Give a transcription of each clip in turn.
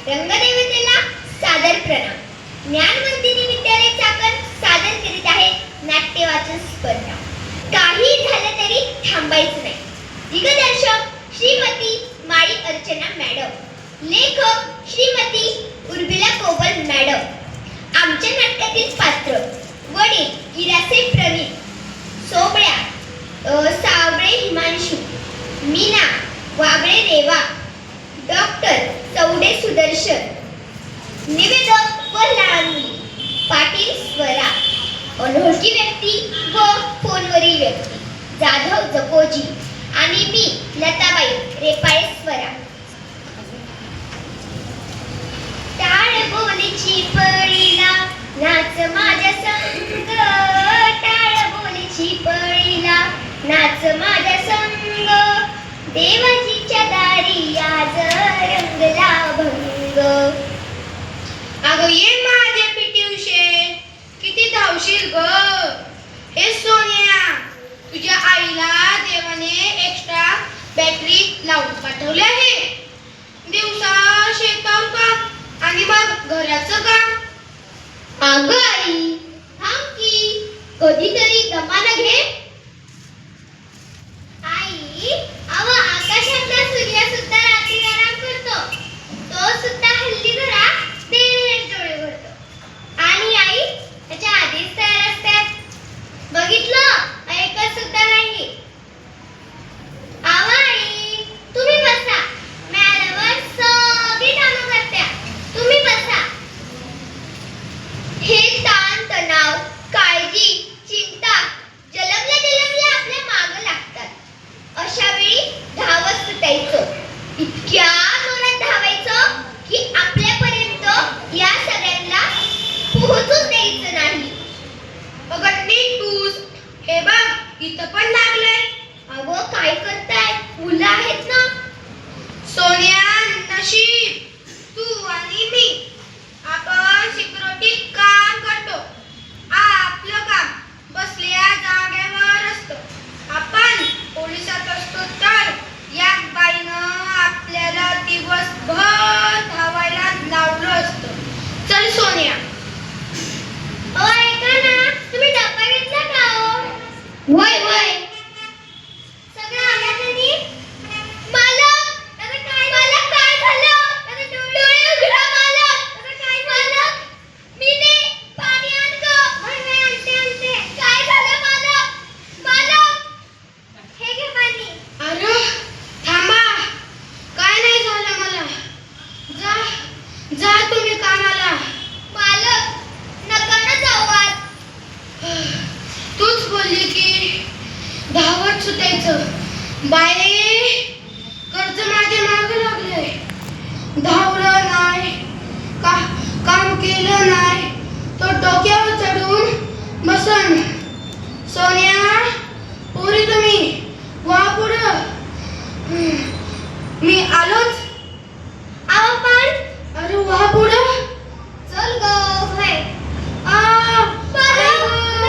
रंगदेवतेला सादर प्रणाम. ज्ञानवंतिनी विद्यालय चाकण सादर करीत आहे नाट्य वाचन स्पर्धा. काही झालं तरी थांबायचं नाही. दिग्दर्शक श्रीमती माळी अर्चना मॅडम, लेखक श्रीमती उर्मिला कोमल मॅडम. आमच्या नाटकातील पात्र: वडील इरासे प्रणीत, सोबळ्या सावळे हिमांशू, मीना वाबळे रेवा, डॉक्टर चौडे सुदर्शन, निवेदक व लहान मुली पाटील स्वरा, अनोळखी व्यक्ती व फोनवरील व्यक्ती जाधव जपोजी आणि मी लताबाई रेपाळे स्वरा. टाळ बोलीची पळीला नाच माझ्या संग, टाळ बोलीची पळीला नाच माझ्या संग, देवाजीच्या दारी आज रंगला भंग. अगं ये माझे पिटी उषे, किती धावशील ग. हे सोनिया, तुझ्या आईला देवाने एक्स्ट्रा बॅटरी लावून पाठवली आहे. दिवसा शेतावर काम आणि मग घराचं काम. अगं आई, थांब की, कधीतरी दमानं घे. आई, अव आकाशातला सूर्य सुद्धा रात्री आराम करतो. तो सुद्धा हल्ली घरात देवीने डोळे भरतो. आणि आई त्याच्या आधीच तयार असतात. बघितलं, ऐकत सुद्धा नाही. आई, तुम्ही बसा. मॅडमवर सगळी कामं करत्या. तुम्ही बसा. हे ताण तणाव, काळजी, चिंता जलमल्या आपल्या मागं लागतात. अशा वेळी धावत सुटायचं. इतक्या जोरात धावायचं की आपल्यापर्यंत या सगळ्यांना पोहोचूच द्यायचं नाही. अगं नीट टूस. हे बघ, इथं पण लागलंय. अगं काय करताय, मुलं आहेत ना. सोनिया, नशीब तू आणि मी आपण सिक्युरिटीत काम करतो. आपलं काम बसल्या जागेवर असतं. आपण पोलिसात असतो तर या बाईनं आपल्याला दिवसभर धावायला लावलं असतं. चल सोनिया. ऐका ना, तुम्ही डब्बा घेतला का हो? वय वय. सगळं आवडलं नीट? मालक, त्याचं काय मालक, काय झालं? त्याचे डोळे उघडा मालक. त्याचं काय मालक? मीने पाणी आण गं. नाही आणते. काय झालं मालक? मालक, हे घे पाणी. अरे थांबा, काय नाही झालं मला. जा जा तुम्ही कामाला. मालक, नका ना जाऊ आज. तूच बोलली की धावत सुटायचं. बाई, कर्ज माझ्या मागे लागलंय. धावलं नाही, काम केलं नाही तो डोक्यावर चढून बसन. सोनिया, पोरी तुम्ही वा पुढं. मी आलोच. आव पण. अरे वा पुढं. चल गं, होय. मालक, त्याचं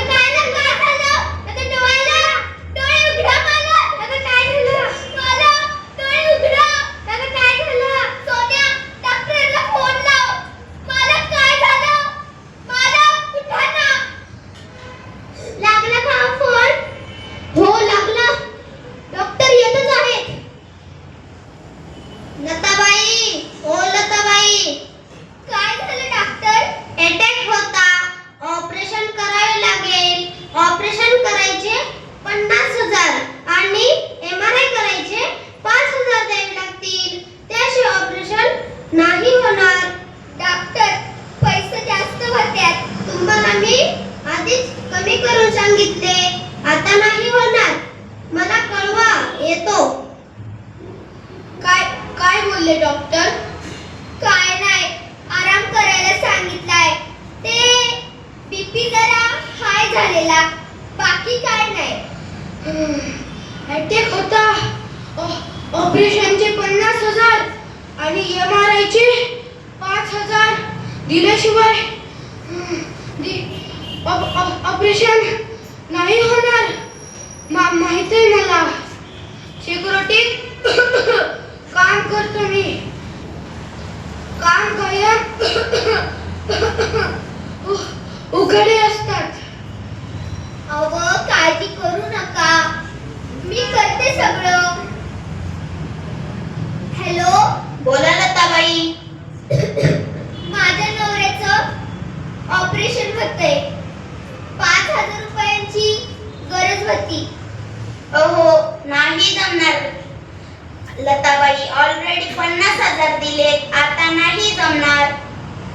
काय झालं? त्याच्या डोळे उघडा मालक. त्याचं काय झालं? मालक, डोळे उघडा. त्याचं काय झालं? सोन्या, डॉक्टरला फोन लाव. मालक, काय झालं? मालक, उठा ना. लागला का फोन? हो लागला. डॉक्टर येतच आहेत. लताबाई, ओ लताबाई. काय झालं डॉक्टर? अटॅक होता. ऑपरेशन करावे लागेल. ऑपरेशन करायचे 50,000 आणि MRI करायचे 5,000 द्यावे लागतील. त्याशिवाय ऑपरेशन नाही होणार. डॉक्टर, पैसे जास्त होत्यात. तुम्हाला मी आधीच कमी करून सांगितले. आता नाही होणार. मला कळवा, येतो. काय काय बोलले डॉक्टर? काय नाही, आराम करायला सांगितलाय. ते बीपी जरा हाय झालेला, बाकी काय नाही. अटॅक होता. ऑपरेशनचे 50,000 आणि MRI चे 5,000 दिल्याशिवाय ऑपरेशन नाही होणार. माहित आहे मला. सिक्युरिटीत काम करतो मी. काम बोला लताबाई. माझ्या नवऱ्याचं ऑपरेशन होतंय. 5,000 रुपयांची गरज होती. अहो नाही जमणार लताबाई. ऑलरेडी 50,000 दिलेत. आता नाही जमणार.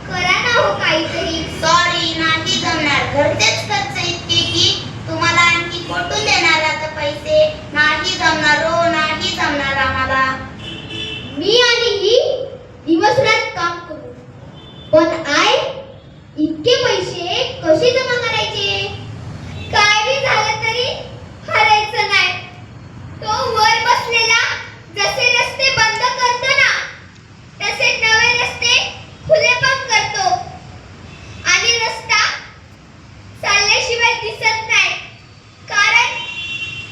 करा ना हो काहीतरी. सॉरी नाही जमणार. घरचेच खर्च इतके की तुम्हाला आणखी कुठून देणार आता पैसे. नाही जमणार हो. नाही जमणार आम्हाला. मी आणि ही दिवसरात काम करू, पण आय इतके पैसे कसे जमा करायचे. काय बी झालं तरी हरायचं नाही. तो वर बसलेला जसे रस्ते बंद करतो ना, तसे नवे रस्ते खुले पण करतो. आणि रस्ता चालल्याशिवाय दिसत नाही, कारण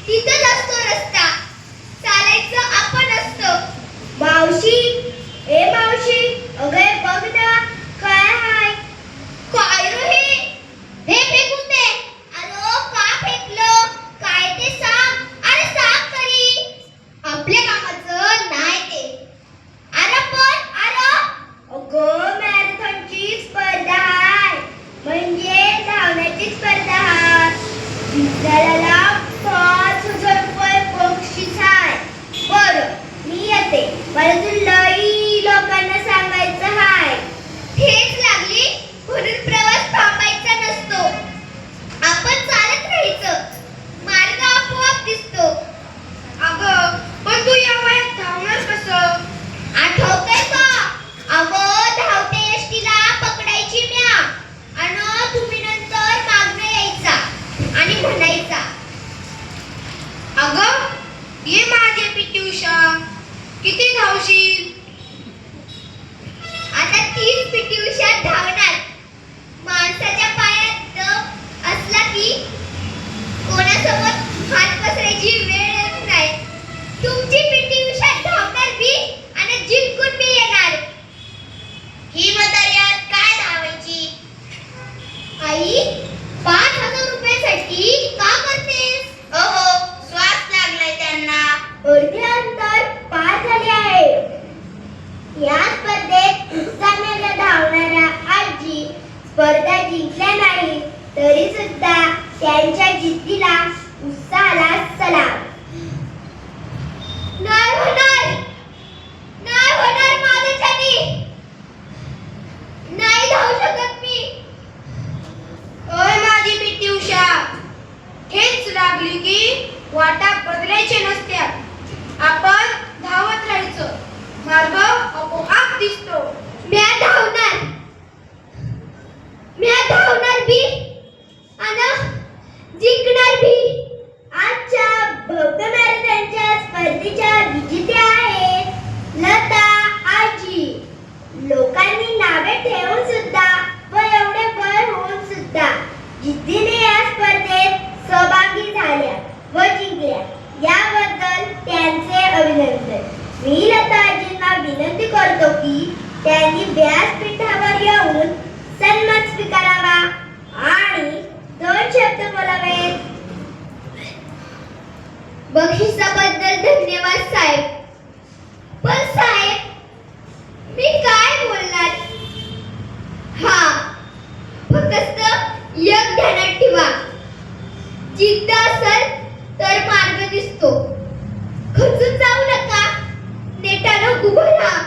तिथंच असतो रस्ता. चालायचं आपण असतो. मावशी, ए मावशी, अगं बघ ना काय हाय. काय रे हे फेकून दे. अरे का फेकलं, काय ते सांग. अरे सांग तरी. आपल्या कामाचं नाही ते. अरे पण अगं मॅरेथॉनची स्पर्धा आहे, म्हणजे धावण्याची स्पर्धा आहे. विद्यालयाला 5,000 रुपये बक्षीस आहे. बरं मी येते. मला लई लोकांना सांगायचं हाय. ठेच लागली म्हणून प्रवास थांबायचा नसतो. आपण चालत राहायचं. मार्ग आपोआप दिसतो. अगं पण तू या वयात धावणार कसं. आठवतंय का. अगं धावत्या एसटीला पकडायची म्या, आणि तुम्ही नंतर मागणं यायचा आणि म्हणायचा, अगं ये माझे पीटी उषा. किती धावशील. आता 30 पीटी उषा धावणार. माणसाच्या पायात दम असला की कोणासमोर हात पसरायची वेळ येत नाही. तुमची पीटी उषा धावणार बी आणि जिंकून बी येणार. ही म्हाताऱ्यात काय धावायची. आई 5,000 रुपयासाठी का करतेस. अहो श्वास लागलाय त्यांना. अर्धे अंतर पार झाले आहे. या स्पर्धेत उत्साहाने धावणाऱ्या आजी स्पर्धा जिंकल्या नाही, तरी सुद्धा त्यांच्या जिद्दीला, उत्साहाला सलाम. नाही होणार, नाही होणार माझ्याच्याने. नाही धावू शकत मी. ओय माझी पीटी उषा. ठेच लागली की वाटा बदलायचे नसत्यात. आपण धावत राहायचं. मार्ग आपोआप दिसतो. म्या धावणार. म्या धावणार बी आणि जिंकणार बी. आजच्या भव्य मॅरेथॉनच्या स्पर्धेच्या विजेत्या आहेत लता आजी. लोकांनी नावे ठेवून सुद्धा व एवढे वय होऊन सुद्धा जिद्दीने या स्पर्धेत सहभागी झाल्या व जिंकल्या, याबद्दल त्यांचे अभिनंदन. मी लता आजींना विनंती करतो की त्यांनी व्यासपीठावर येऊन सन्मान स्वीकारावा आणि 2 शब्द बोलावेत. बक्षिसाबद्दल धन्यवाद साहेब. पण साहेब मी काय बोलणार. हा फक्त एक ध्यानात ठेवा, जिद्द असेल तर मार्ग दिसतो. खचून जाऊ नका. नेटानं उभं राहा.